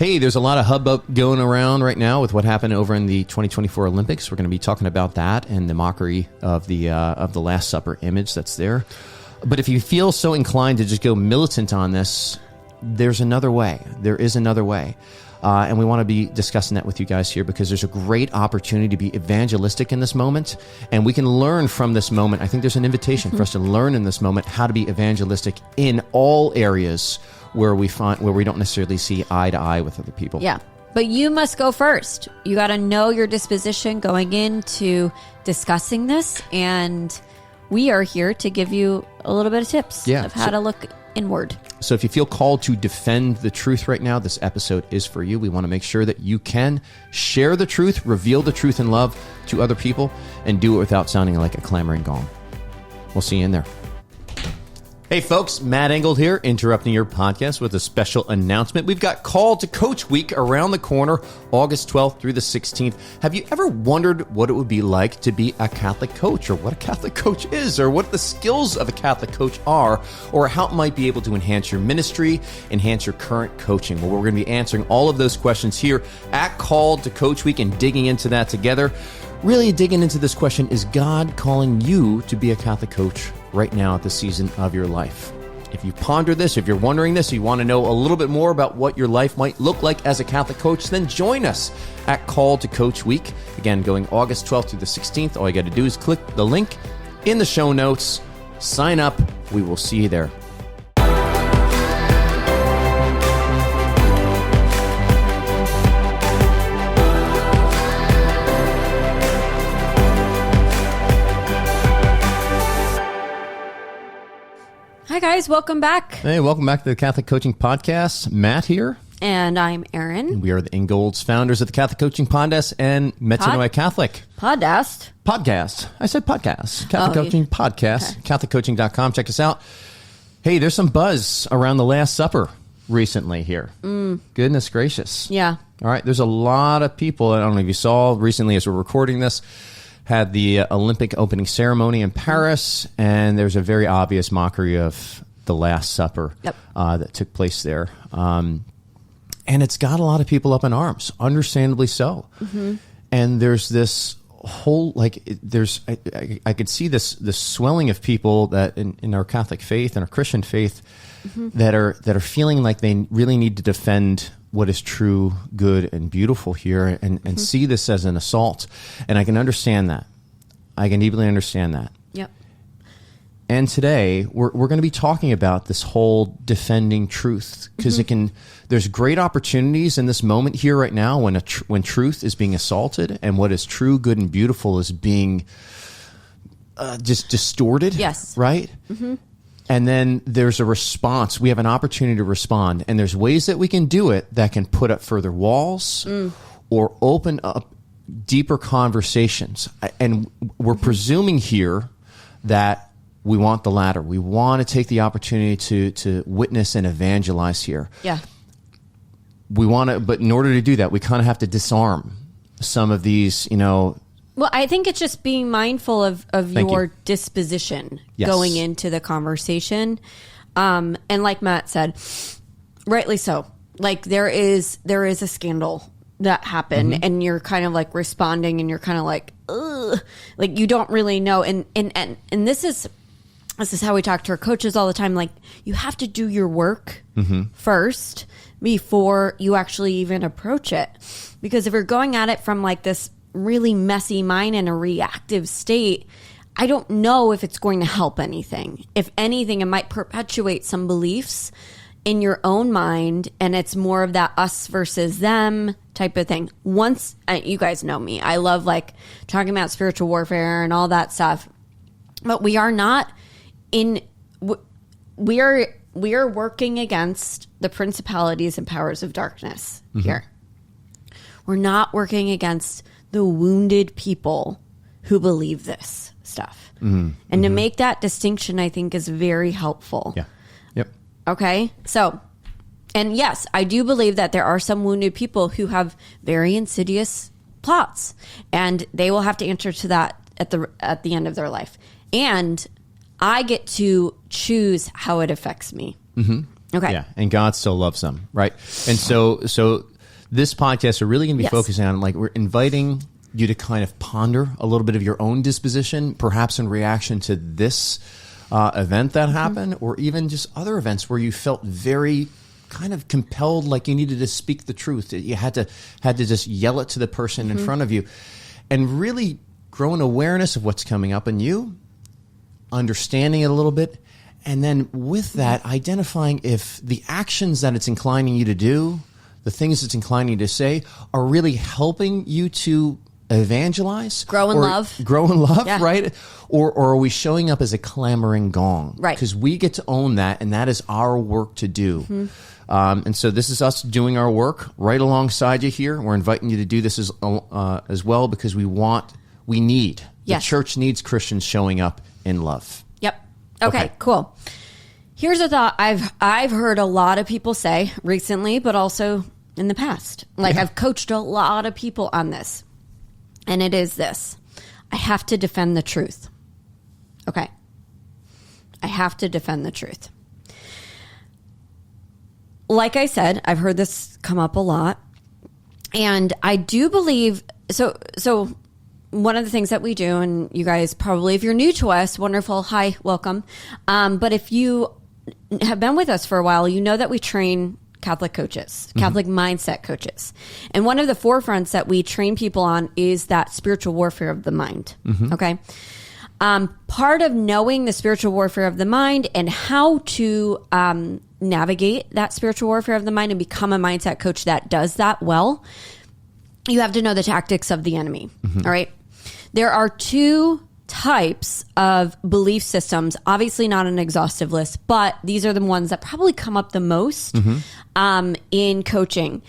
Hey, there's a lot of hubbub going around right now with what happened over in the 2024 Olympics. We're going to be talking about that and the mockery of the Last Supper image that's there. But if you feel so inclined to just go militant on this, there's another way. There is another way. And we want to be discussing that with you guys here because there's a great opportunity to be evangelistic in this moment. And we can learn from this moment. I think there's an invitation for us to learn in this moment how to be evangelistic in all areas where we don't necessarily see eye to eye with other people. Yeah. But you must go first. You got to know your disposition going into discussing this. And we are here to give you a little bit of tips of how to look inward. So if you feel called to defend the truth right now, this episode is for you. We want to make sure that you can share the truth, reveal the truth in love to other people, and do it without sounding like a clamoring gong. We'll see you in there. Hey folks, Matt Engold here, interrupting your podcast with a special announcement. We've got Call to Coach Week around the corner, August 12th through the 16th. Have you ever wondered what it would be like to be a Catholic coach, or what a Catholic coach is, or what the skills of a Catholic coach are, or how it might be able to enhance your ministry, enhance your current coaching? Well, we're going to be answering all of those questions here at Call to Coach Week and digging into that together. Really digging into this question, is God calling you to be a Catholic coach right now at the season of your life? If you ponder this, if you're wondering this, you want to know a little bit more about what your life might look like as a Catholic coach, then join us at Call to Coach Week. Again, going August 12th through the 16th. All you got to do is click the link in the show notes, sign up. We will see you there. Hi, guys. Welcome back. Hey, welcome back to the Catholic Coaching Podcast. Matt here. And I'm Erin. And we are the Engolds, founders of the Catholic Coaching Podcast and Metanoia Catholic. Podcast. I said podcast. Catholic Coaching Podcast. Okay. CatholicCoaching.com. Check us out. Hey, there's some buzz around the Last Supper recently here. Goodness gracious. Yeah. All right. There's a lot of people. I don't know if you saw recently as we're recording this, had the Olympic opening ceremony in Paris, and there's a very obvious mockery of the Last Supper that took place there. And it's got a lot of people up in arms, understandably so. Mm-hmm. And there's this whole, I could see this swelling of people that in our Catholic faith and our Christian faith that are feeling like they really need to defend what is true, good, and beautiful here, and see this as an assault. And I can understand that. I can deeply understand that. Yep. And today, we're going to be talking about this whole defending truth, because there's great opportunities in this moment here right now when truth is being assaulted and what is true, good, and beautiful is being just distorted. Yes. Right? Mm-hmm. And then there's a response. We have an opportunity to respond. And there's ways that we can do it that can put up further walls or open up deeper conversations. And we're presuming here that we want the latter. We want to take the opportunity to witness and evangelize here. Yeah. We want to, but in order to do that, we kind of have to disarm some of these, Well, I think it's just being mindful of your disposition going into the conversation. And like Matt said, rightly so. Like there is a scandal that happened and you're kind of like responding and you're kind of like, ugh, like you don't really know. And this is how we talk to our coaches all the time. Like you have to do your work first before you actually even approach it. Because if you're going at it from like this really messy mind in a reactive state, I don't know if it's going to help anything. If anything, it might perpetuate some beliefs in your own mind, and it's more of that us versus them type of thing. Once, you guys know me, I love like talking about spiritual warfare and all that stuff, but we are not in, we are working against the principalities and powers of darkness here. We're not working against the wounded people who believe this stuff. And to make that distinction, I think is very helpful. Yeah. Yep. Okay. So, and yes, I do believe that there are some wounded people who have very insidious plots, and they will have to answer to that at the end of their life. And I get to choose how it affects me. Okay. Yeah. And God still loves them. Right. And so this podcast are really going to be focusing on, like, we're inviting you to kind of ponder a little bit of your own disposition, perhaps in reaction to this event that happened, or even just other events where you felt very kind of compelled, like you needed to speak the truth. You had to just yell it to the person in front of you, and really grow an awareness of what's coming up in you, understanding it a little bit, and then with that, identifying if the actions that it's inclining you to do, the things it's inclining you to say, are really helping you to evangelize, grow in love, right? Or are we showing up as a clamoring gong? Right. Because we get to own that, and that is our work to do. And so this is us doing our work right alongside you here. We're inviting you to do this as well, because we need, the church needs Christians showing up in love. Yep. Okay, cool. Here's a thought I've heard a lot of people say recently, but also in the past. Like, I've coached a lot of people on this. And it is this: I have to defend the truth. Okay. I have to defend the truth. Like I said, I've heard this come up a lot. And I do believe, so one of the things that we do, and you guys probably, if you're new to us, wonderful, hi, welcome. But if you have been with us for a while, you know that we train Catholic coaches, Catholic mindset coaches. And one of the forefronts that we train people on is that spiritual warfare of the mind. Okay. Part of knowing the spiritual warfare of the mind and how to navigate that spiritual warfare of the mind and become a mindset coach that does that well, you have to know the tactics of the enemy. All right. There are two types of belief systems, obviously not an exhaustive list, but these are the ones that probably come up the most in coaching.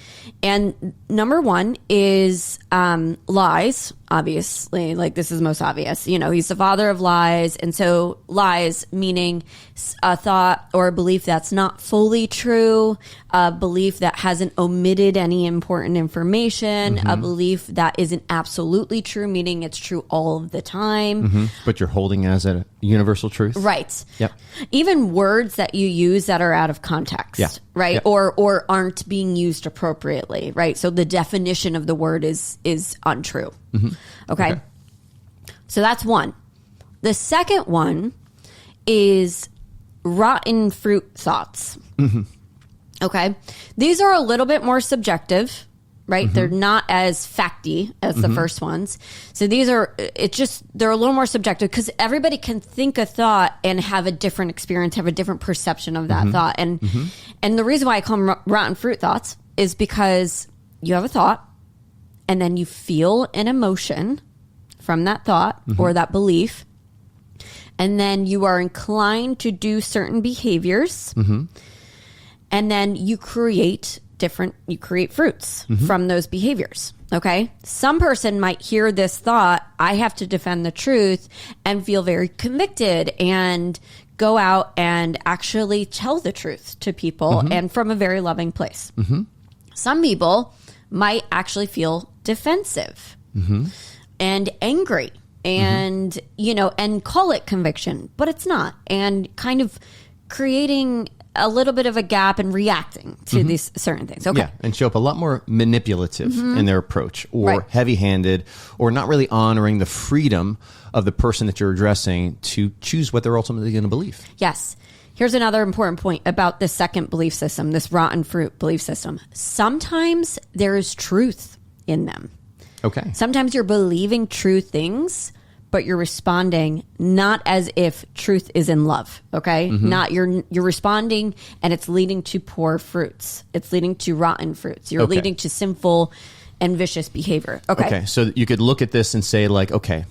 And number one is lies, obviously. Like, this is most obvious. You know, he's the father of lies. And so lies, meaning a thought or a belief that's not fully true, a belief that hasn't omitted any important information, a belief that isn't absolutely true, meaning it's true all of the time. But you're holding as a universal truth. Right. Yep. Even words that you use that are out of context, right? Yep. Or aren't being used appropriately, right? So the definition of the word is untrue. Okay. So that's one. The second one is rotten fruit thoughts. Okay. These are a little bit more subjective, right? They're not as facty as the first ones. So these are, they're a little more subjective because everybody can think a thought and have a different experience, have a different perception of that thought. And the reason why I call them rotten fruit thoughts is because you have a thought and then you feel an emotion from that thought or that belief. And then you are inclined to do certain behaviors. And then you create fruits from those behaviors. Okay. Some person might hear this thought, I have to defend the truth, and feel very convicted and go out and actually tell the truth to people and from a very loving place. Some people might actually feel defensive and angry and, and call it conviction, but it's not. And kind of creating a little bit of a gap and reacting to these certain things. Okay. Yeah, and show up a lot more manipulative in their approach, or heavy-handed, or not really honoring the freedom of the person that you're addressing to choose what they're ultimately going to believe. Yes. Here's another important point about the second belief system, this rotten fruit belief system. Sometimes there is truth in them. Okay. Sometimes you're believing true things, but you're responding not as if truth is in love, okay? Not you're responding and it's leading to poor fruits. It's leading to rotten fruits. You're leading to sinful and vicious behavior. Okay. So you could look at this and say, like, okay,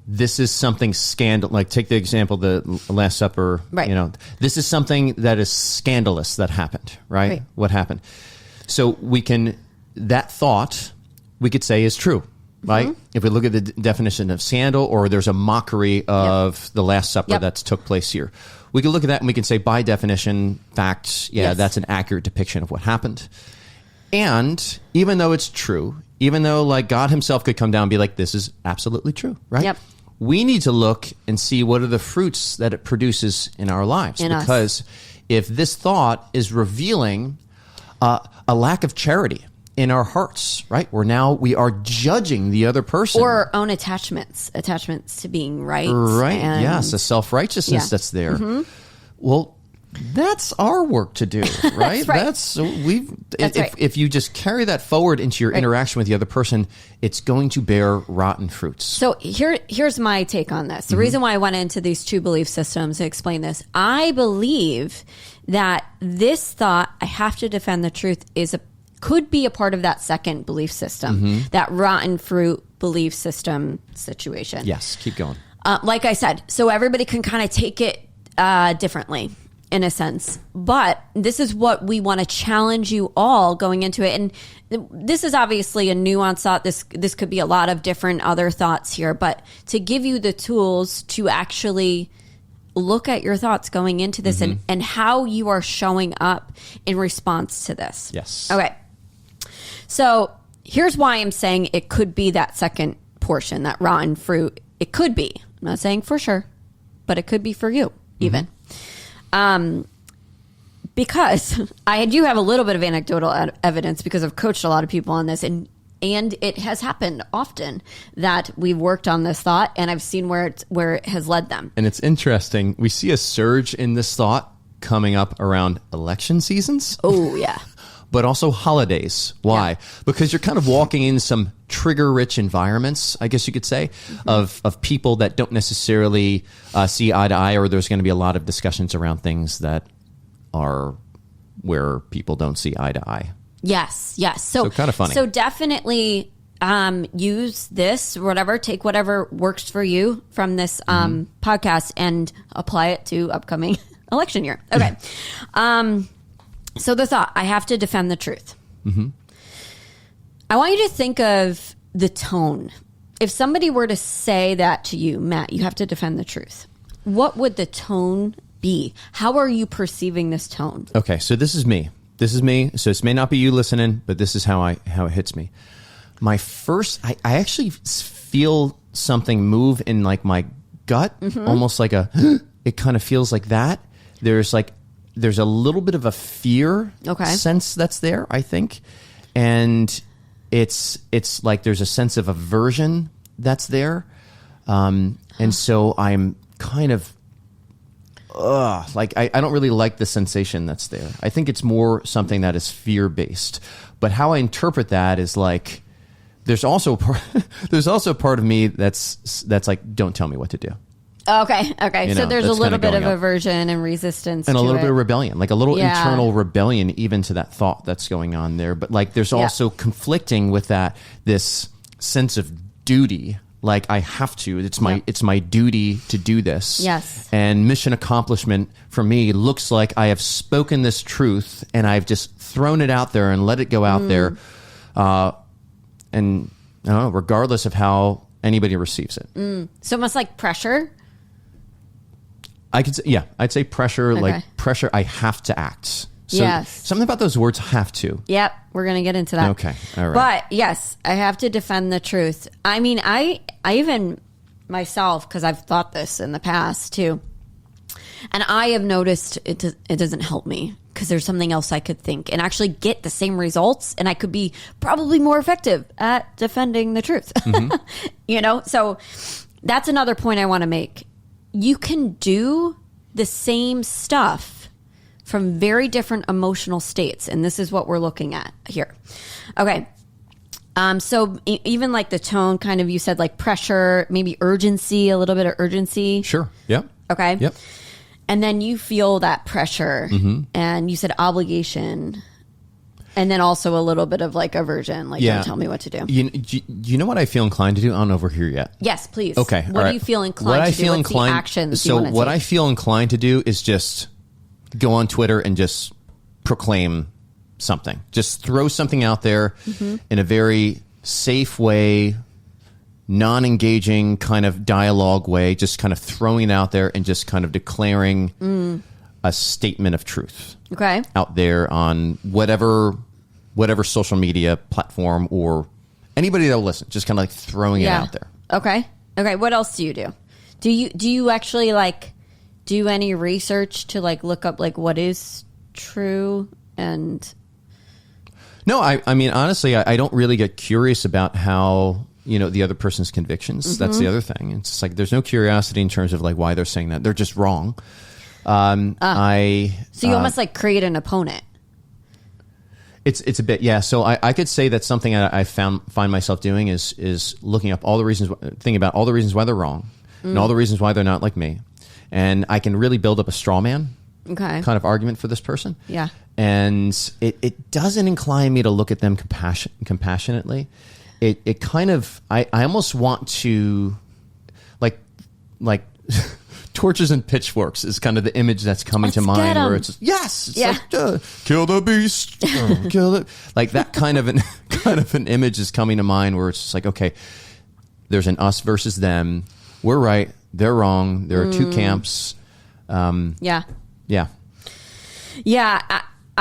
this is something scandal. Like, take the example, the Last Supper. Right. This is something that is scandalous that happened, right? What happened? So that thought, we could say is true. Right? If we look at the definition of scandal, or there's a mockery of the Last Supper that's took place here, we can look at that and we can say, by definition, fact, that's an accurate depiction of what happened. And even though it's true, even though like God himself could come down and be like, this is absolutely true, right? Yep. We need to look and see what are the fruits that it produces in our lives. Because if this thought is revealing a lack of charity, in our hearts, right? We are judging the other person. Or our own attachments to being right. Right, yes, the self-righteousness that's there. Mm-hmm. Well, that's our work to do, right? That's right. If you just carry that forward into your interaction with the other person, it's going to bear rotten fruits. So here's my take on this. The reason why I went into these two belief systems to explain this, I believe that this thought, I have to defend the truth, could be a part of that second belief system, that rotten fruit belief system situation. Yes, keep going. Like I said, so everybody can kind of take it differently in a sense. But this is what we want to challenge you all going into it. And this is obviously a nuanced thought. This could be a lot of different other thoughts here, but to give you the tools to actually look at your thoughts going into this and how you are showing up in response to this. Yes. Okay. So here's why I'm saying it could be that second portion, that rotten fruit. It could be. I'm not saying for sure, but it could be for you even. Because I do have a little bit of anecdotal evidence because I've coached a lot of people on this, and it has happened often that we've worked on this thought, and I've seen where it has led them. And it's interesting. We see a surge in this thought coming up around election seasons. Oh, yeah. But also holidays. Why? Yeah. Because you're kind of walking in some trigger-rich environments, I guess you could say, of people that don't necessarily see eye to eye, or there's going to be a lot of discussions around things that are where people don't see eye to eye. Yes. So kind of funny. So definitely use this, take whatever works for you from this podcast and apply it to upcoming election year. Okay. So the thought, I have to defend the truth. I want you to think of the tone. If somebody were to say that to you, Matt, you have to defend the truth, what would the tone be? How are you perceiving this tone? Okay, so this is me. So this may not be you listening, but this is how it hits me. My first, I actually feel something move in like my gut, almost like it kind of feels like that. There's a little bit of a fear sense that's there, I think. And it's like there's a sense of aversion that's there. And so I'm kind of, I don't really like the sensation that's there. I think it's more something that is fear-based. But how I interpret that is like, there's also part of me that's like, don't tell me what to do. Okay. So there's a little bit of aversion and resistance and a little bit of rebellion, like a little internal rebellion even to that thought that's going on there. But like there's also conflicting with that, this sense of duty. Like I have to, it's my duty to do this. Yes. And mission accomplishment for me looks like I have spoken this truth and I've just thrown it out there and let it go out there. And regardless of how anybody receives it. So almost like pressure. I could say, I'd say pressure, like pressure, I have to act. So yes. Something about those words, have to. Yep. We're going to get into that. Okay. All right. But yes, I have to defend the truth. I mean, I even myself, because I've thought this in the past too, and I have noticed it doesn't help me because there's something else I could think and actually get the same results, and I could be probably more effective at defending the truth. So that's another point I want to make. You can do the same stuff from very different emotional states, and this is what we're looking at here. Okay. So even like the tone, kind of, you said like pressure, maybe urgency, a little bit of urgency. Sure. Yep. Okay. Yep. And then you feel that pressure, and you said obligation, and then also a little bit of like aversion, like don't tell me what to do. You know what I feel inclined to do? I don't know if we're here yet. Yes, please. Okay. What do you feel inclined to do? What's the actions you want to take? What I feel inclined to do is just go on Twitter and just proclaim something. Just throw something out there in a very safe way, non-engaging kind of dialogue way, just kind of throwing it out there and just kind of declaring a statement of truth out there on whatever social media platform or anybody that will listen, just kind of like throwing it out there. Okay. What else do you do? Do you actually like do any research to like look up like what is true and... No, I mean, honestly, I don't really get curious about how, the other person's convictions. Mm-hmm. That's the other thing. It's just like, there's no curiosity in terms of like why they're saying that. They're just wrong. So you almost like create an opponent. It's a bit, yeah. So I could say that something I find myself doing is looking up all the reasons, thinking about all the reasons why they're wrong and all the reasons why they're not like me. And I can really build up a straw man kind of argument for this person. Yeah. And it doesn't incline me to look at them compassionately. It kind of, I almost want to, like torches and pitchforks is kind of the image that's coming to mind, where it's just, yes, it's like, kill the beast, kill it. Like that kind of an image is coming to mind, where it's just like, okay, there's an us versus them. We're right, they're wrong. There are two camps. Yeah.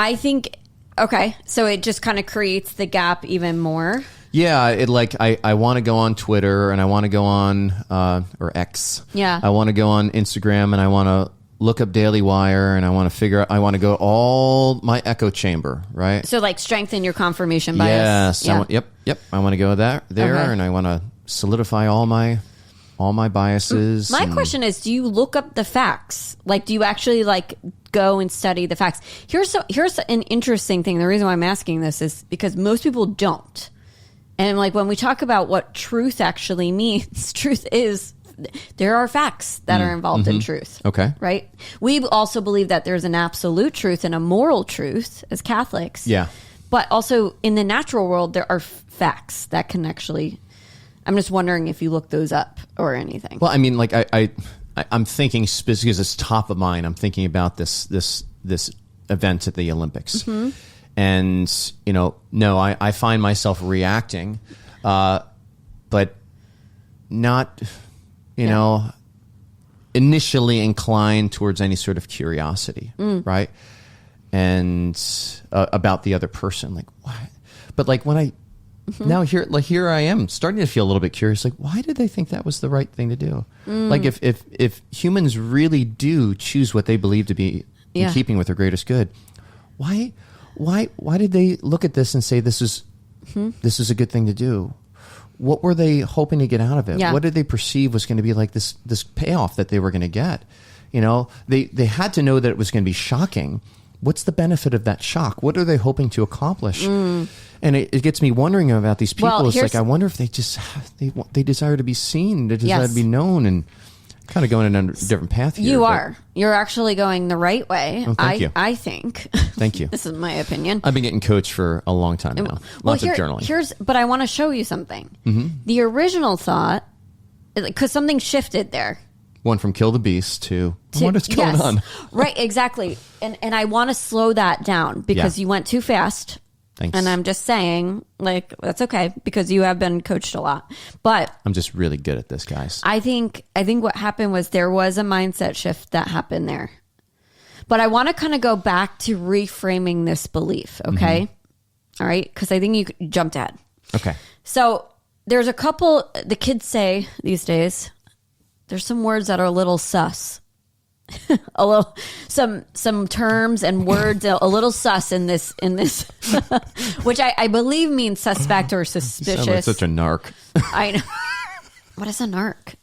I think, okay, so it just kind of creates the gap even more. Yeah, I want to go on Twitter, and I want to go on or X. Yeah, I want to go on Instagram, and I want to look up Daily Wire, and I want to figure out. I want to go all my echo chamber, right? So like strengthen your confirmation bias. Yes. Yeah. Yep. I want to go there, and I want to solidify all my biases. My question is, do you look up the facts? Like, do you actually like go and study the facts? Here's an interesting thing. The reason why I'm asking this is because most people don't. And like when we talk about what truth actually means, truth is there are facts that are involved in truth. Okay. Right? We also believe that there's an absolute truth and a moral truth as Catholics. Yeah. But also in the natural world, there are facts that can actually, I'm just wondering if you look those up or anything. Well, I mean, like I'm thinking, because it's top of mind, I'm thinking about this event at the Olympics. Mm-hmm. And, no, I find myself reacting, but not, initially inclined towards any sort of curiosity, right? And about the other person, like, why? But like when I, now here I am starting to feel a little bit curious, like, why did they think that was the right thing to do? Like if humans really do choose what they believe to be in keeping with their greatest good, why did they look at this and say this is a good thing to do? What were they hoping to get out of it? Yeah. What did they perceive was going to be like this payoff that they were going to get? They had to know that it was going to be shocking. What's the benefit of that shock? What are they hoping to accomplish? And it gets me wondering about these people. It's like, I wonder if they just they desire to be seen, they desire to be known, and kind of going in a different path here. You're actually going the right way. Oh, thank you. I think. Thank you. This is my opinion. I've been getting coached for a long time now. Lots of journaling. But I want to show you something. Mm-hmm. The original thought, because something shifted there. One from kill the beast to what is going on? Right, exactly. And I want to slow that down because you went too fast. Thanks. And I'm just saying, like, that's okay because you have been coached a lot. But I'm just really good at this, guys. I think what happened was there was a mindset shift that happened there. But I want to kind of go back to reframing this belief, okay? Mm-hmm. All right? Because I think you jumped ahead. Okay. So there's a couple, the kids say these days, there's some words that are a little sus. A little, some terms and words a little sus in this which I believe means suspect or suspicious. You sound like such a narc. I know. What is a narc?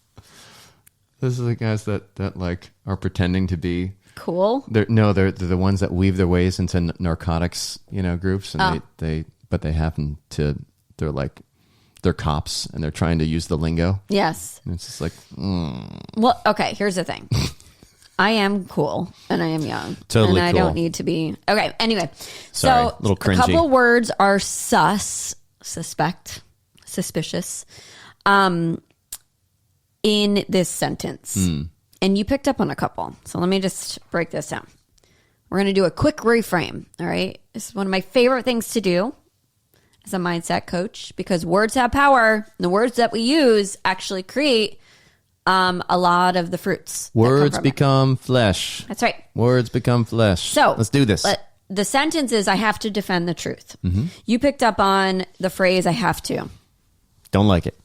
Those are the guys that like are pretending to be cool. They're the ones that weave their ways into narcotics, groups, and they happen to they're cops and they're trying to use the lingo. Yes. And it's just like, Well, okay, here's the thing. I am cool and I am young. Totally and I cool. don't need to be. Okay, anyway. Sorry, so a little cringy. A couple words are suspect, suspicious, in this sentence. And you picked up on a couple. So let me just break this down. We're going to do a quick reframe. All right. This is one of my favorite things to do as a mindset coach because words have power. And the words that we use actually create a lot of the fruits. Words become flesh. That's right. Words become flesh. So let's do this. The sentence is, I have to defend the truth. Mm-hmm. You picked up on the phrase, I have to. Don't like it.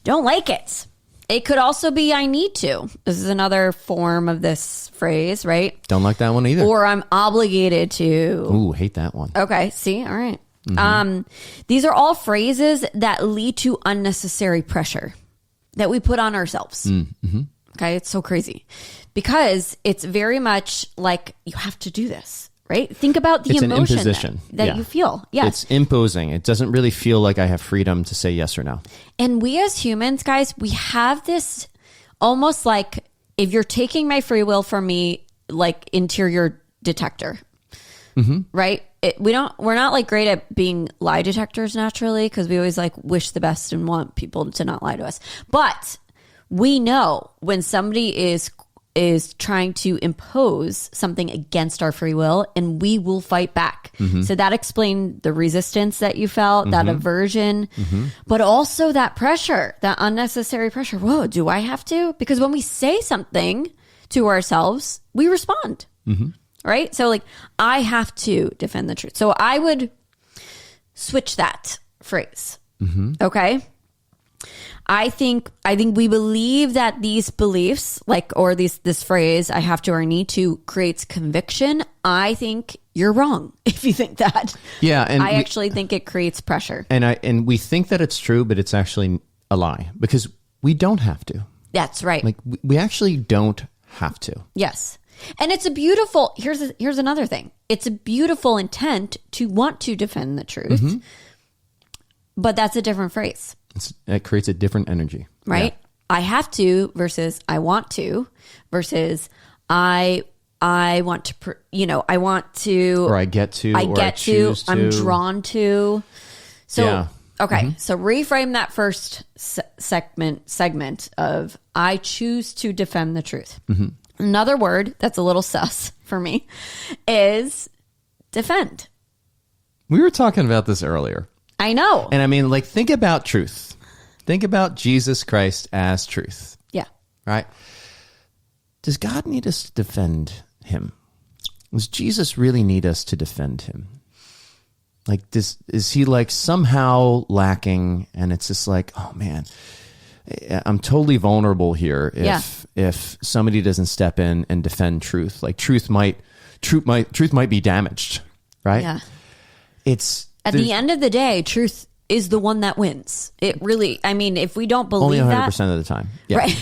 Don't like it. It could also be, I need to. This is another form of this phrase, right? Don't like that one either. Or I'm obligated to. Ooh, hate that one. Okay. See? All right. These are all phrases that lead to unnecessary pressure that we put on ourselves. Mm-hmm. Okay, it's so crazy because it's very much like you have to do this, right? Think about the emotion that you feel. Yes. It's imposing. It doesn't really feel like I have freedom to say yes or no. And we as humans, guys, we have this almost like if you're taking my free will from me, like interior detector, right? We're not like great at being lie detectors naturally because we always like wish the best and want people to not lie to us. But we know when somebody is trying to impose something against our free will, and we will fight back. So that explained the resistance that you felt, that aversion, but also that pressure, that unnecessary pressure. Whoa, do I have to? Because when we say something to ourselves, we respond. Right? So like, I have to defend the truth. So I would switch that phrase. Okay? I think we believe that these beliefs, like, or this phrase, I have to or need to, creates conviction. I think you're wrong if you think that. Yeah. And I actually think it creates pressure. And we think that it's true, but it's actually a lie because we don't have to. That's right. Like we actually don't have to. Yes. And it's a beautiful, here's another thing. It's a beautiful intent to want to defend the truth, but that's a different phrase. It creates a different energy. Right? Yeah. I have to versus I want to versus I want to, I want to. Or I get to. I get to. I'm drawn to. So, yeah. Okay. So reframe that first segment of I choose to defend the truth. Another word that's a little sus for me is defend. We were talking about this earlier. I know. And I mean, like, think about truth. Think about Jesus Christ as truth. Yeah. Right? Does God need us to defend him? Does Jesus really need us to defend him? Like, is he like somehow lacking? And it's just like, oh man, I'm totally vulnerable here if somebody doesn't step in and defend truth. Like truth might be damaged, right? Yeah. It's at the end of the day, truth is the one that wins. It really, I mean, if we don't believe only 100% that, of the time, yeah. Right?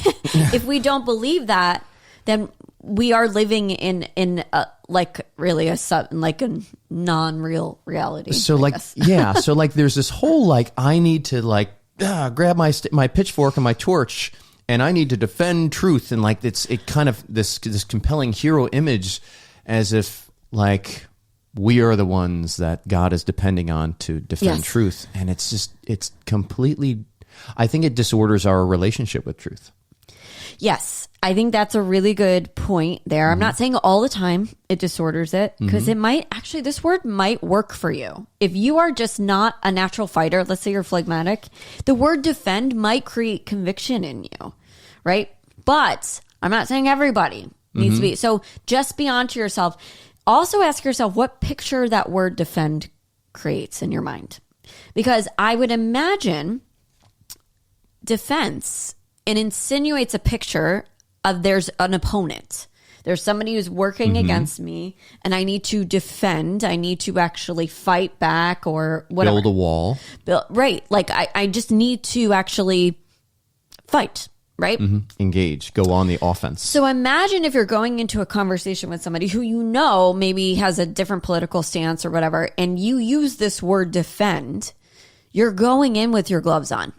If we don't believe that, then we are living in like really a non-real reality. So like, yeah. So like, there's this whole like, I need to like grab my pitchfork and my torch, and I need to defend truth, and like it kind of this compelling hero image, as if like we are the ones that God is depending on to defend truth, and it's completely. I think it disorders our relationship with truth. Yes, I think that's a really good point there. I'm not saying all the time it disorders it, because it might actually, this word might work for you. If you are just not a natural fighter, let's say you're phlegmatic, the word defend might create conviction in you, right? But I'm not saying everybody needs to be. So just be honest to yourself. Also ask yourself what picture that word defend creates in your mind. Because I would imagine defense, it insinuates a picture of there's an opponent. There's somebody who's working against me, and I need to defend. I need to actually fight back or whatever. Build a wall. Right. Like I just need to actually fight, right? Engage. Go on the offense. So imagine if you're going into a conversation with somebody who you know maybe has a different political stance or whatever, and you use this word defend, you're going in with your gloves on.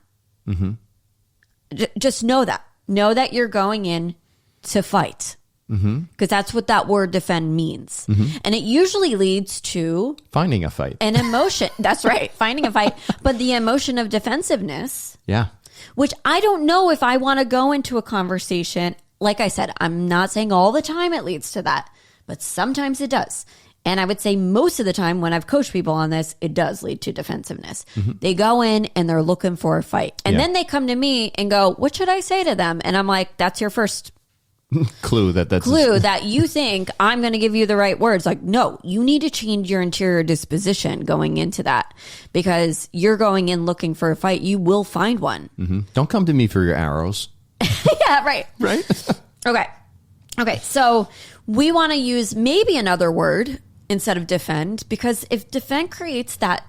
Just know that. Know that you're going in to fight. Because that's what that word defend means. And it usually leads to finding a fight. An emotion. That's right. Finding a fight. But the emotion of defensiveness. Yeah. Which I don't know if I want to go into a conversation. Like I said, I'm not saying all the time it leads to that. But sometimes it does. And I would say most of the time when I've coached people on this, it does lead to defensiveness. They go in and they're looking for a fight. And then they come to me and go, what should I say to them? And I'm like, that's your first clue that you think I'm going to give you the right words. Like, no, you need to change your interior disposition going into that, because you're going in looking for a fight. You will find one. Don't come to me for your arrows. Yeah, right. Right. Okay. So we want to use maybe another word instead of defend, because if defend creates that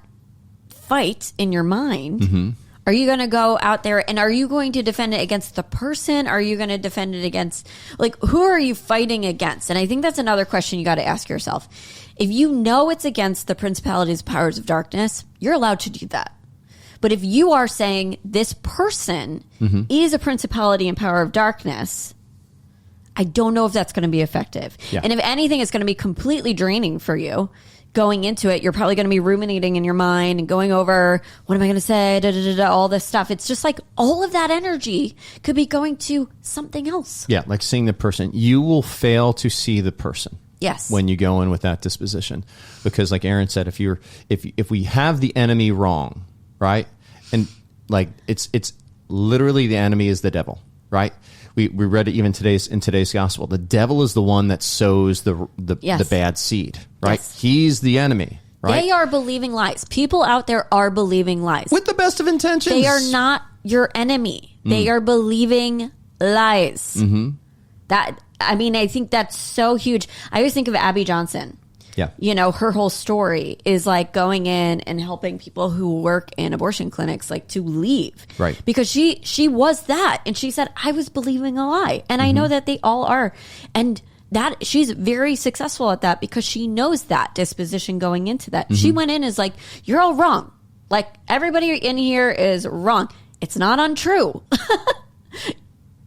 fight in your mind, are you going to go out there and are you going to defend it against the person? Are you going to defend it against, like, who are you fighting against? And I think that's another question you got to ask yourself. If you know it's against the principalities, powers of darkness, you're allowed to do that. But if you are saying this person is a principality and power of darkness, I don't know if that's going to be effective. Yeah. And if anything, it's going to be completely draining for you. Going into it, you're probably going to be ruminating in your mind and going over, what am I going to say, all this stuff. It's just like all of that energy could be going to something else. Yeah, like seeing the person. You will fail to see the person. Yes. When you go in with that disposition. Because like Aaron said, if we have the enemy wrong, right? And like it's literally the enemy is the devil, right? We read it even in today's gospel. The devil is the one that sows the bad seed, right? Yes. He's the enemy, right? They are believing lies. People out there are believing lies. With the best of intentions. They are not your enemy. They are believing lies. I think that's so huge. I always think of Abby Johnson. Yeah. You know, her whole story is like going in and helping people who work in abortion clinics like to leave. Right. Because she was that. And she said, I was believing a lie. And I know that they all are. And that she's very successful at that because she knows that disposition going into that. She went in as like, you're all wrong. Like everybody in here is wrong. It's not untrue.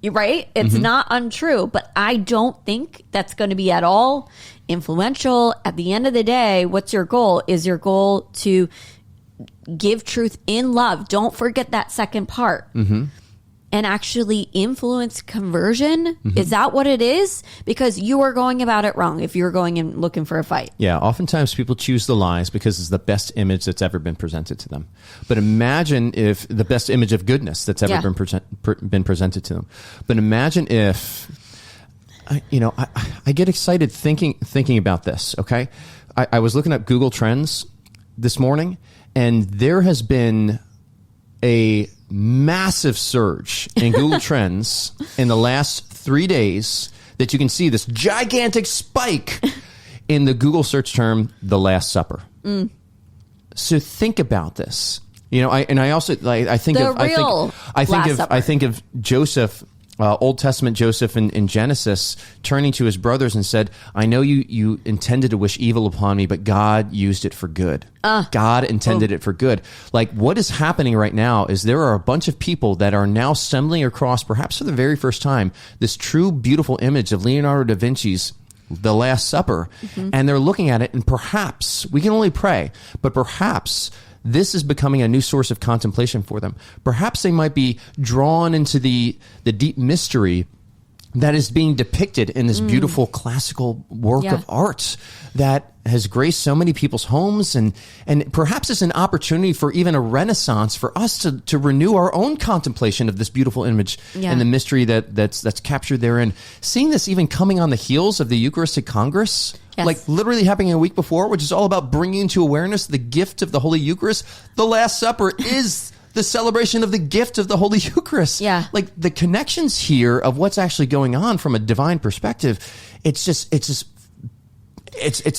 You're right? It's not untrue, but I don't think that's going to be at all influential. At the end of the day, what's your goal? Is your goal to give truth in love? Don't forget that second part. And actually influence conversion? Is that what it is? Because you are going about it wrong if you're going and looking for a fight. Yeah, oftentimes people choose the lies because it's the best image that's ever been presented to them. But imagine if the best image of goodness that's ever been presented to them. But imagine if, I get excited thinking about this, okay? I was looking up Google Trends this morning, and there has been a massive surge in Google Trends in the last 3 days that you can see this gigantic spike in the Google search term, the Last Supper. So think about this. I think of Joseph, Old Testament Joseph in Genesis, turning to his brothers and said, I know you intended to wish evil upon me, but God used it for good. God intended it for good. Like what is happening right now is there are a bunch of people that are now stumbling across, perhaps for the very first time, this true beautiful image of Leonardo da Vinci's The Last Supper. And they're looking at it and perhaps, we can only pray, but perhaps this is becoming a new source of contemplation for them. Perhaps they might be drawn into the deep mystery that is being depicted in this beautiful classical work of art that has graced so many people's homes, and perhaps it's an opportunity for even a renaissance for us to renew our own contemplation of this beautiful image and the mystery that's captured therein. Seeing this even coming on the heels of the Eucharistic Congress, like literally happening a week before, which is all about bringing into awareness the gift of the Holy Eucharist. The Last Supper is the celebration of the gift of the Holy Eucharist. Yeah. Like the connections here of what's actually going on from a divine perspective. It's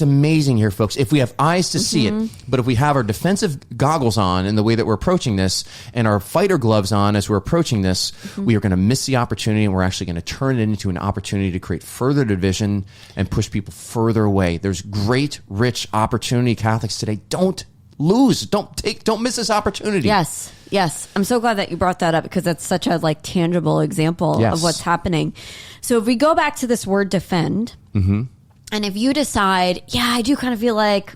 amazing here, folks. If we have eyes to see it, but if we have our defensive goggles on in the way that we're approaching this and our fighter gloves on as we're approaching this, we are going to miss the opportunity, and we're actually going to turn it into an opportunity to create further division and push people further away. There's great, rich opportunity, Catholics today. Don't lose. Don't miss this opportunity. Yes. I'm so glad that you brought that up because that's such a tangible example of what's happening. So if we go back to this word defend, and if you decide, I do kind of feel like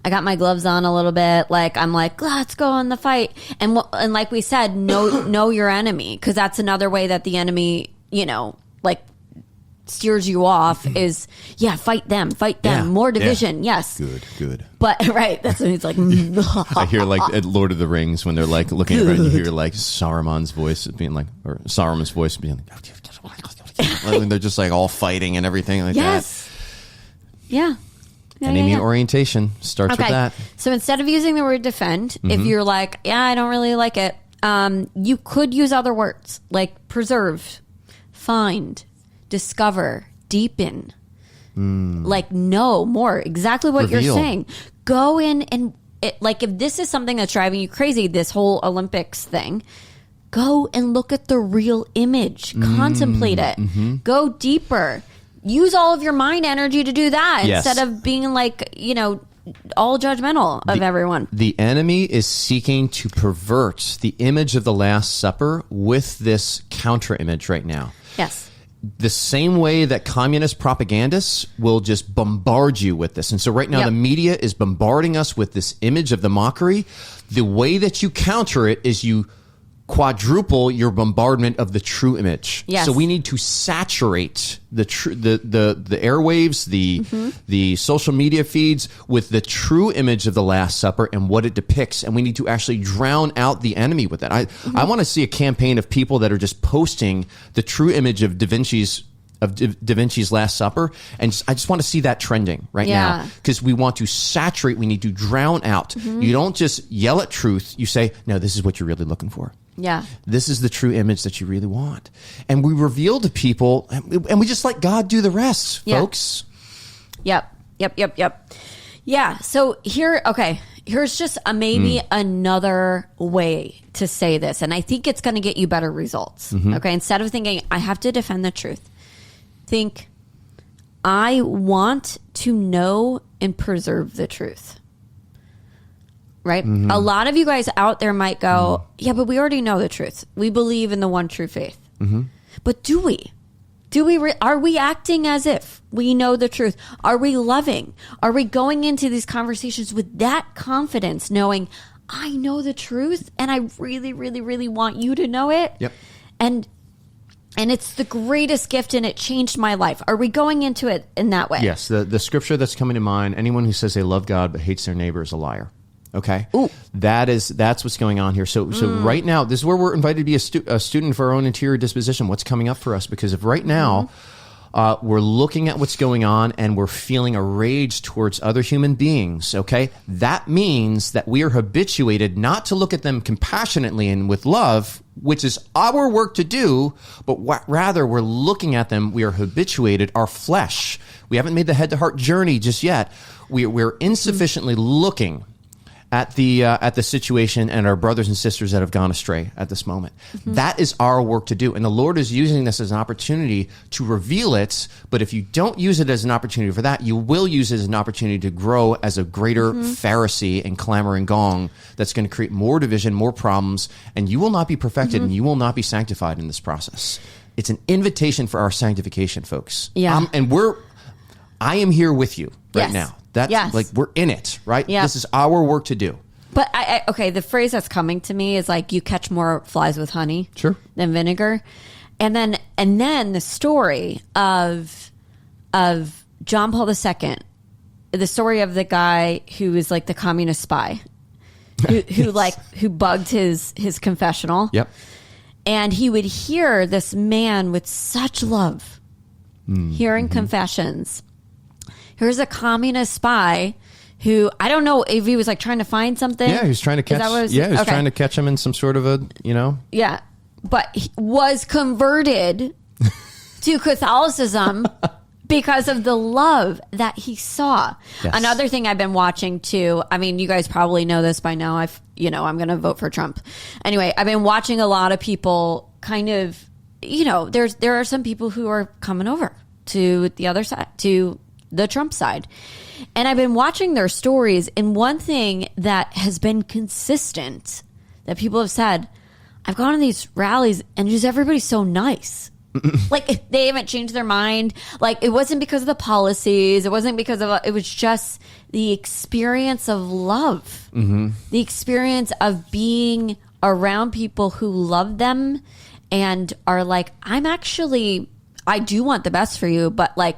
I got my gloves on a little bit, I'm like, let's go in the fight. And like we said, know your enemy, because that's another way that the enemy, steers you off is, fight them, more division. Yes. Good. But, right. That's when it's like, I hear at Lord of the Rings when they're looking at it, and you hear Saruman's voice being they're just all fighting and everything like that. Yeah. Enemy orientation starts with that. So instead of using the word defend, if you're like, I don't really like it, you could use other words like preserve, find, discover, deepen, know more. Exactly what Reveal. You're saying. Go in like if this is something that's driving you crazy, this whole Olympics thing, go and look at the real image. Contemplate it. Go deeper. Use all of your mind energy to do that instead of being like, all judgmental of everyone. The enemy is seeking to pervert the image of the Last Supper with this counter image right now. Yes. The same way that communist propagandists will just bombard you with this. And so right now the media is bombarding us with this image of the mockery. The way that you counter it is you quadruple your bombardment of the true image. Yes. So we need to saturate the airwaves, the social media feeds with the true image of the Last Supper and what it depicts. And we need to actually drown out the enemy with that. I want to see a campaign of people that are just posting the true image of Da Vinci's Last Supper, and I just want to see that trending right now, because we want to saturate, we need to drown out. You don't just yell at truth, you say, no, this is what you're really looking for. Yeah. This is the true image that you really want. And we reveal to people, and we just let God do the rest, folks. Yep. Yeah, so here's just maybe another way to say this, and I think it's going to get you better results. Okay, instead of thinking, I have to defend the truth, think, I want to know and preserve the truth. Right? A lot of you guys out there might go, yeah, but we already know the truth. We believe in the one true faith. But do we? Are we acting as if we know the truth? Are we loving? Are we going into these conversations with that confidence, knowing I know the truth and I really, really, really want you to know it? Yep. And it's the greatest gift, and it changed my life. Are we going into it in that way? Yes. The scripture that's coming to mind, anyone who says they love God but hates their neighbor is a liar. Okay. Ooh. That's what's going on here. So right now, this is where we're invited to be a student of our own interior disposition. What's coming up for us? Because if right now we're looking at what's going on and we're feeling a rage towards other human beings, okay, that means that we are habituated not to look at them compassionately and with love, which is our work to do, but rather we're looking at them, we are habituated, our flesh. We haven't made the head-to-heart journey just yet. We're insufficiently looking at the situation and our brothers and sisters that have gone astray at this moment. That is our work to do. And the Lord is using this as an opportunity to reveal it. But if you don't use it as an opportunity for that, you will use it as an opportunity to grow as a greater Pharisee and clamor and gong that's going to create more division, more problems, and you will not be perfected and you will not be sanctified in this process. It's an invitation for our sanctification, folks. Yeah. I am here with you right now. That's like, we're in it, right? Yeah. This is our work to do. But the phrase that's coming to me is like, you catch more flies with honey than vinegar. And then the story of John Paul II, the story of the guy who was like the communist spy who bugged his confessional. Yep. And he would hear this man with such love hearing confessions. Here's a communist spy who, I don't know if he was like trying to find something. Yeah, he was trying to catch. Trying to catch him in some sort of a, Yeah, but he was converted to Catholicism because of the love that he saw. Yes. Another thing I've been watching too. I mean, you guys probably know this by now. I'm going to vote for Trump. Anyway, I've been watching a lot of people kind of, there are some people who are coming over to the other side, to the Trump side. And I've been watching their stories. And one thing that has been consistent that people have said, I've gone to these rallies and just everybody's so nice. Like they haven't changed their mind. Like it wasn't because of the policies. It wasn't because of, it was just the experience of love, the experience of being around people who love them and are like, I do want the best for you, but like,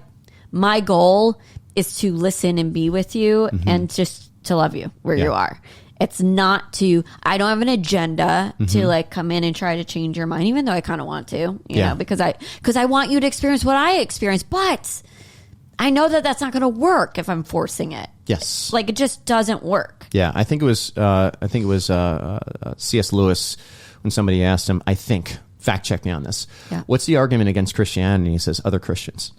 my goal is to listen and be with you and just to love you where you are. It's not I don't have an agenda to like come in and try to change your mind, even though I kind of want to, you know, because I want you to experience what I experienced, but I know that that's not going to work if I'm forcing it. Yes. Like it just doesn't work. Yeah. I think it was C.S. Lewis when somebody asked him, fact check me on this. Yeah. What's the argument against Christianity? He says, other Christians.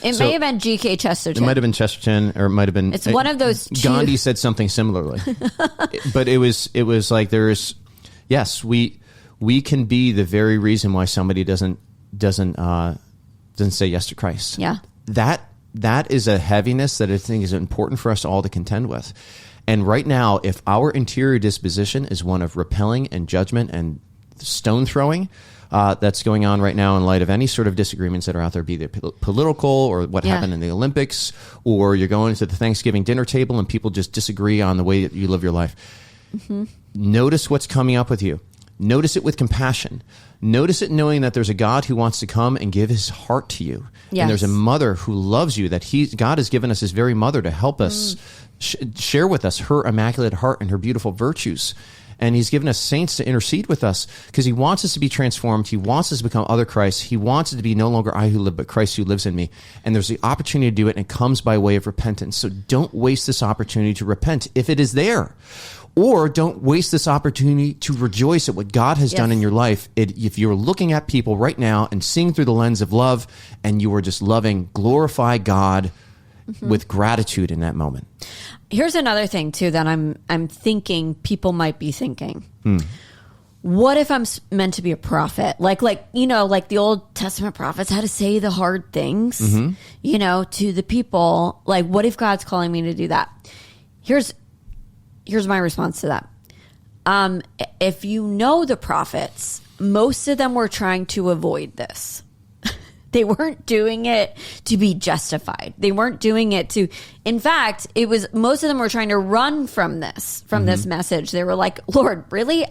It may have been G.K. Chesterton. It might have been Chesterton, or it might have been... It's one of those... Gandhi said something similarly. But it was like yes, we can be the very reason why somebody doesn't say yes to Christ. Yeah. That is a heaviness that I think is important for us all to contend with. And right now, if our interior disposition is one of repelling and judgment and stone throwing, that's going on right now in light of any sort of disagreements that are out there, be they political or what happened in the Olympics, or you're going to the Thanksgiving dinner table and people just disagree on the way that you live your life. Mm-hmm. Notice what's coming up with you. Notice it with compassion. Notice it knowing that there's a God who wants to come and give his heart to you. Yes. And there's a mother who loves you, that God has given us his very mother to help us share with us her immaculate heart and her beautiful virtues. And he's given us saints to intercede with us because he wants us to be transformed. He wants us to become other Christ. He wants it to be no longer I who live, but Christ who lives in me. And there's the opportunity to do it, and it comes by way of repentance. So don't waste this opportunity to repent if it is there. Or don't waste this opportunity to rejoice at what God has done in your life. If you're looking at people right now and seeing through the lens of love, and you are just loving, glorify God with gratitude in that moment. Here's another thing too that I'm thinking people might be thinking. What if I'm meant to be a prophet? Like the Old Testament prophets had to say the hard things, to the people. Like, what if God's calling me to do that? Here's my response to that. If you know the prophets, most of them were trying to avoid this. They weren't doing it to be justified. They weren't doing it to, in fact, most of them were trying to run from this message. They were like, Lord, really?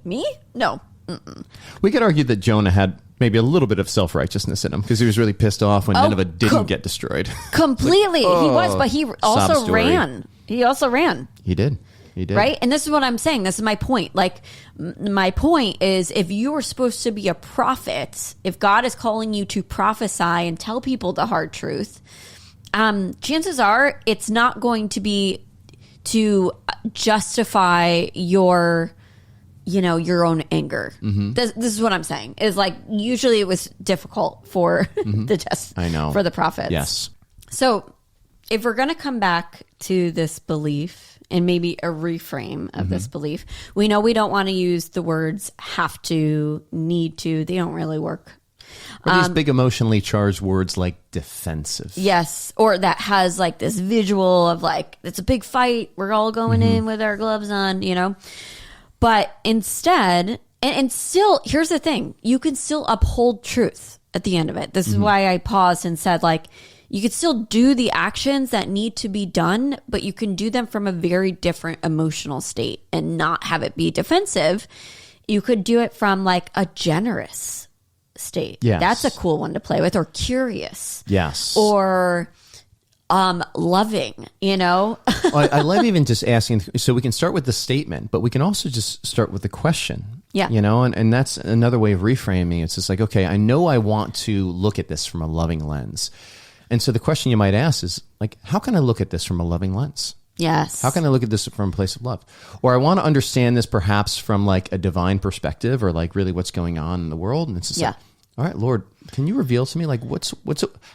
Me? No. Mm-mm. We could argue that Jonah had maybe a little bit of self-righteousness in him because he was really pissed off when Nineveh didn't get destroyed. Completely. He was, but he also ran. He also ran. He did. He did. Right? And this is what I'm saying. This is my point. Like, my point is, if you are supposed to be a prophet, if God is calling you to prophesy and tell people the hard truth, chances are it's not going to be to justify your own anger. Mm-hmm. This is what I'm saying. Is like, usually it was difficult for for the prophets. Yes. So if we're going to come back to this belief and maybe a reframe of this belief, we know we don't want to use the words have to, need to. They don't really work. Or these big emotionally charged words like defensive. Yes. Or that has like this visual of like, it's a big fight. We're all going in with our gloves on, But instead, and still, here's the thing. You can still uphold truth at the end of it. This is why I paused and said, like, you could still do the actions that need to be done, but you can do them from a very different emotional state and not have it be defensive. You could do it from like a generous state. Yes. That's a cool one to play with, or curious. Yes. Or loving, Well, I love even just asking. So we can start with the statement, but we can also just start with the question. Yeah. And that's another way of reframing. It's just like, okay, I know I want to look at this from a loving lens. And so the question you might ask is like, how can I look at this from a loving lens? Yes. How can I look at this from a place of love? Or I want to understand this perhaps from like a divine perspective, or like really what's going on in the world. And it's just like, all right, Lord, can you reveal to me like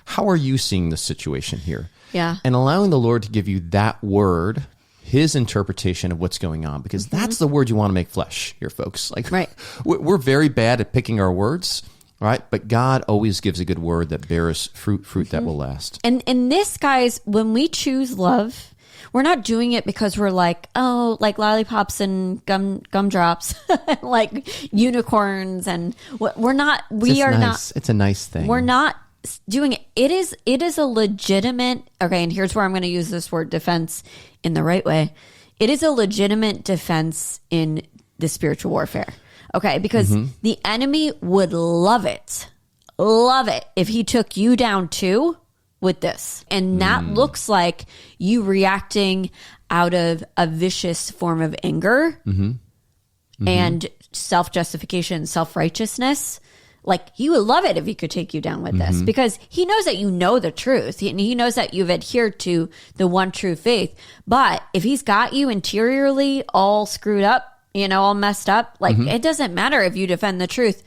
how are you seeing this situation here? Yeah. And allowing the Lord to give you that word, his interpretation of what's going on, because that's the word you want to make flesh here, folks. Like, right. We're very bad at picking our words. Right, but God always gives a good word that bears fruit that will last. And this, guys, when we choose love, we're not doing it because we're like, oh, like lollipops and gumdrops, like unicorns, and we're not. We are not. It's a nice thing. We're not doing it. It is a legitimate. Okay, and here's where I'm going to use this word defense in the right way. It is a legitimate defense in the spiritual warfare. Okay, because the enemy would love it if he took you down too with this. And that looks like you reacting out of a vicious form of anger and self-justification, self-righteousness. Like, he would love it if he could take you down with this, because he knows that you know the truth. He knows that you've adhered to the one true faith. But if he's got you interiorly all screwed up, all messed up, like, it doesn't matter if you defend the truth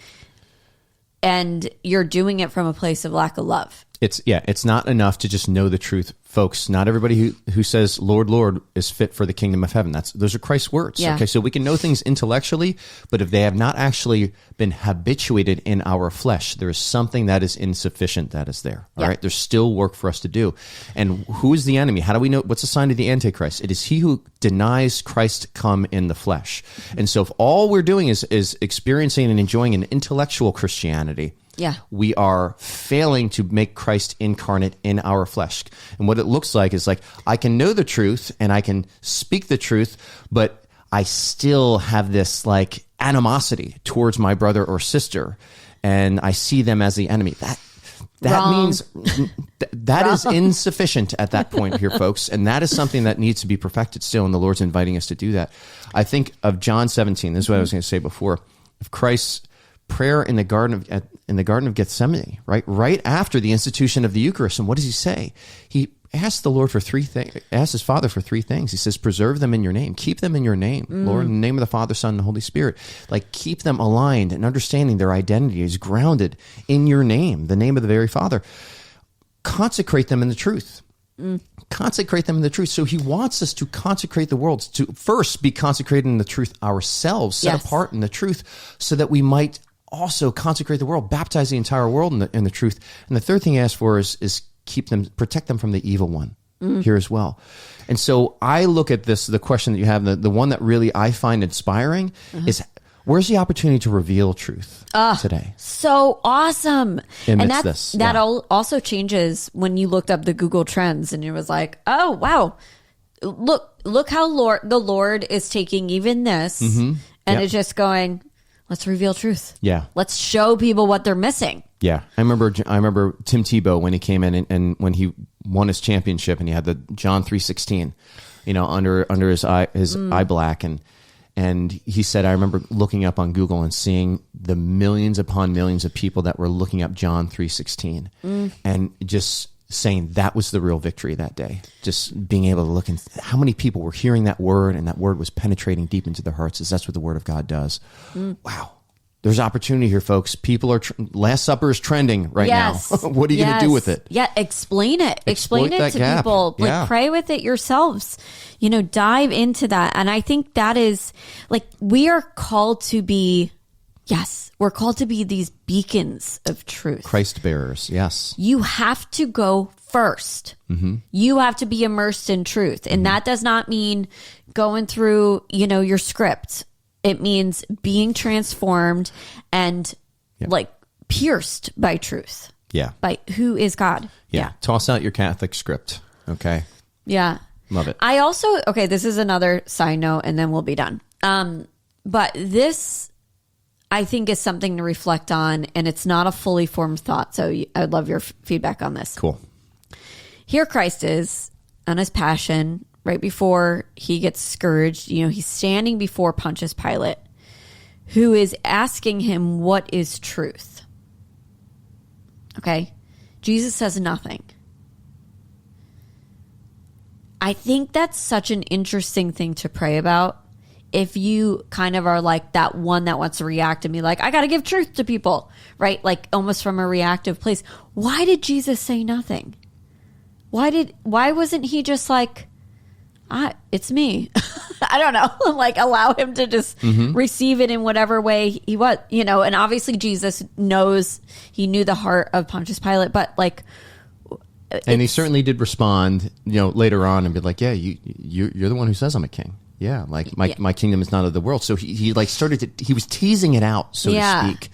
and you're doing it from a place of lack of love. It's not enough to just know the truth, folks. Not everybody who says Lord, Lord is fit for the kingdom of heaven. Those are Christ's words. Yeah. Okay, so we can know things intellectually, but if they have not actually been habituated in our flesh, there is something that is insufficient that is there. All right, there's still work for us to do. And who is the enemy? How do we know? What's the sign of the Antichrist? It is he who denies Christ come in the flesh. And so if all we're doing is experiencing and enjoying an intellectual Christianity, we are failing to make Christ incarnate in our flesh. And what it looks like is like, I can know the truth and I can speak the truth, but I still have this like animosity towards my brother or sister, and I see them as the enemy. That means that is insufficient at that point here, folks. And that is something that needs to be perfected still. And the Lord's inviting us to do that. I think of John 17. This is what I was going to say before. Of Christ's prayer in the Garden of Gethsemane, right after the institution of the Eucharist. And what does he say? He asked the Lord for three things. Asked his Father for three things. He says, "Preserve them in your name. Keep them in your name, Lord, in the name of the Father, Son, and the Holy Spirit." Like, keep them aligned and understanding their identity is grounded in your name, the name of the very Father. Consecrate them in the truth. Consecrate them in the truth. So he wants us to consecrate the world, to first be consecrated in the truth ourselves, set apart in the truth, so that we might also consecrate the world, baptize the entire world in the truth. And the third thing he asked for is protect them from the evil one here as well. And so I look at this, the question that you have, the one that really I find inspiring is, where's the opportunity to reveal truth today? So awesome. That also changes when you looked up the Google Trends and it was like, oh, wow, look how the Lord is taking even this and it's just going, let's reveal truth. Yeah. Let's show people what they're missing. Yeah. I remember Tim Tebow when he came in and when he won his championship and he had the John 3:16, under his eye black. And he said, I remember looking up on Google and seeing the millions upon millions of people that were looking up John 3:16 and just saying that was the real victory that day. Just being able to look and how many people were hearing that word and that word was penetrating deep into their hearts, as that's what the word of God does. Wow. There's opportunity here, folks. People are, Last Supper is trending right now. What are you going to do with it? Yeah, explain it. Explain it to people. Like, pray with it yourselves. Dive into that. And I think that is, like, we are called to be, we're called to be these beacons of truth. Christ bearers, yes. You have to go first. You have to be immersed in truth. And that does not mean going through, your script. It means being transformed and like pierced by truth. Yeah. By who is God. Yeah. Toss out your Catholic script. Okay. Yeah. Love it. I also, this is another side note and then we'll be done. But this, I think, is something to reflect on, and it's not a fully formed thought. So I'd love your feedback on this. Cool. Here Christ is on his passion, right before he gets scourged. He's standing before Pontius Pilate, who is asking him, what is truth? Okay. Jesus says nothing. I think that's such an interesting thing to pray about. If you kind of are like that one that wants to react and be like, I got to give truth to people, right? Like almost from a reactive place. Why did Jesus say nothing? Why wasn't he just like, it's me? I don't know. Like, allow him to just receive it in whatever way he was, and obviously Jesus he knew the heart of Pontius Pilate, but like, and he certainly did respond, later on and be like, yeah, you're the one who says I'm a king. Yeah, like my kingdom is not of the world. So he like started he was teasing it out, so to speak.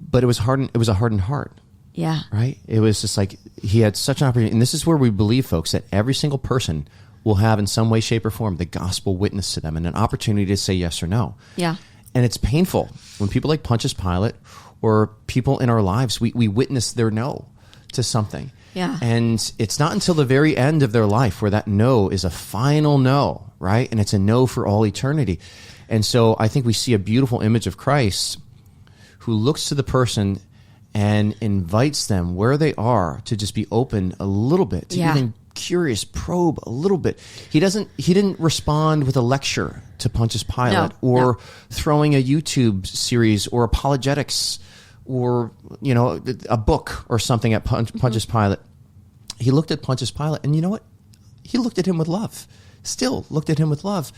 But it was a hardened heart. Yeah. Right? It was just like he had such an opportunity. And this is where we believe, folks, that every single person will have in some way, shape, or form the gospel witness to them and an opportunity to say yes or no. Yeah. And it's painful when people like Pontius Pilate or people in our lives, we witness their no to something. Yeah. And it's not until the very end of their life where that no is a final no, right? And it's a no for all eternity. And so I think we see a beautiful image of Christ who looks to the person and invites them where they are to just be open a little bit, to even curious, probe a little bit. He didn't respond with a lecture to Pontius Pilate or throwing a YouTube series or apologetics a book or something at Pontius Pilate. He looked at Pontius Pilate, and you know what? He looked at him with love. Still looked at him with love,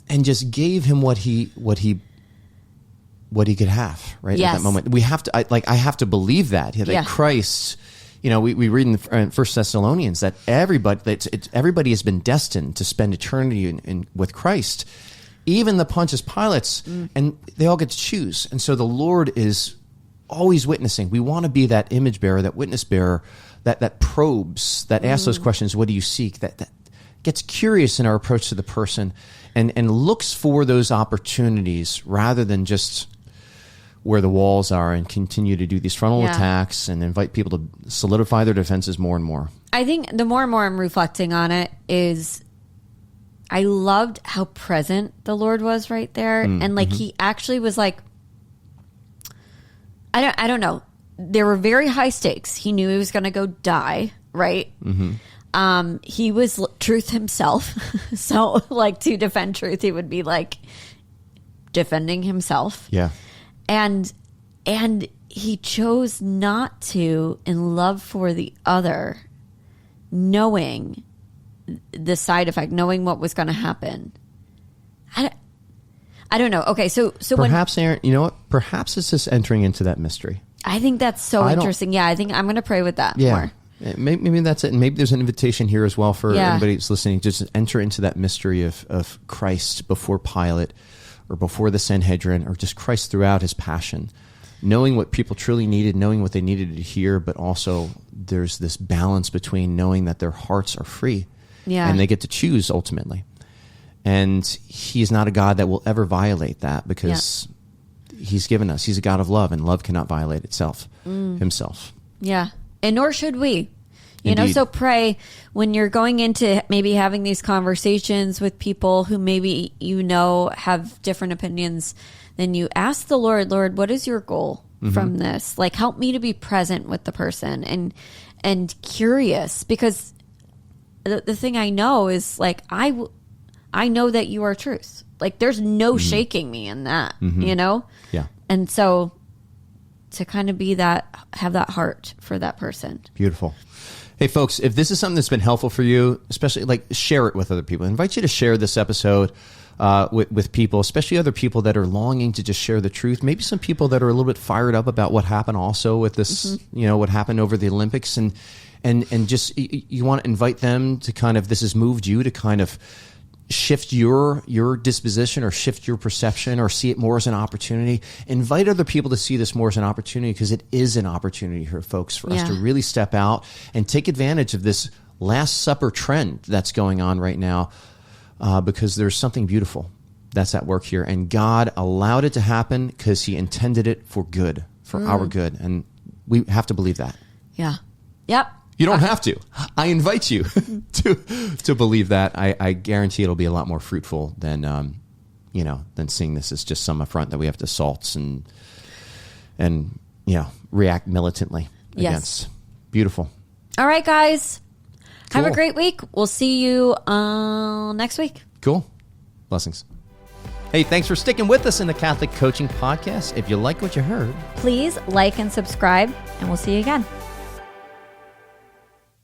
and just gave him what he could have. Right at that moment, we have to. I have to believe that Christ. We read in 1 Thessalonians that everybody has been destined to spend eternity with Christ, even the Pontius Pilates, and they all get to choose. And so the Lord is always witnessing. We want to be that image bearer, that witness bearer, that probes, that asks those questions. What do you seek? That gets curious in our approach to the person, and looks for those opportunities rather than just where the walls are, and continue to do these frontal attacks and invite people to solidify their defenses more and more. I think the more and more I'm reflecting on it is I loved how present the Lord was right there. And he actually was like, I don't know. There were very high stakes. He knew he was going to go die, right? He was truth himself. So to defend truth, he would be defending himself. Yeah. And he chose not to, in love for the other, knowing the side effect, knowing what was going to happen. I don't know. Okay, so perhaps, Aaron, you know what? Perhaps it's just entering into that mystery. I think that's so interesting. Yeah, I think I'm going to pray with that more. Maybe that's it. And maybe there's an invitation here as well for anybody who's listening, just enter into that mystery of Christ before Pilate, or before the Sanhedrin, or just Christ throughout his passion, knowing what people truly needed, knowing what they needed to hear, but also there's this balance between knowing that their hearts are free and they get to choose ultimately. And he's not a God that will ever violate that, because he's given us, he's a God of love, and love cannot violate itself, himself. Yeah. And nor should we. So pray when you're going into maybe having these conversations with people who maybe have different opinions than you. Ask the Lord, what is your goal from this? Help me to be present with the person and curious, because the thing I know is I know that you are truth. There's no shaking me in that, Yeah. And so to kind of be have that heart for that person. Beautiful. Hey, folks, if this is something that's been helpful for you, especially share it with other people. I invite you to share this episode with people, especially other people that are longing to just share the truth. Maybe some people that are a little bit fired up about what happened also with this, what happened over the Olympics. And just you want to invite them to this has moved you to kind of shift your disposition, or shift your perception, or see it more as an opportunity. Invite other people to see this more as an opportunity, because it is an opportunity here, folks, for us to really step out and take advantage of this Last Supper trend that's going on right now, because there's something beautiful that's at work here. And God allowed it to happen because he intended it for good, for our good. And we have to believe that. Yeah. Yep. You don't have to. I invite you to believe that. I guarantee it'll be a lot more fruitful than seeing this as just some affront that we have to assault and react militantly against. Beautiful. All right, guys. Cool. Have a great week. We'll see you next week. Cool. Blessings. Hey, thanks for sticking with us in the Catholic Coaching Podcast. If you like what you heard, please like and subscribe, and we'll see you again.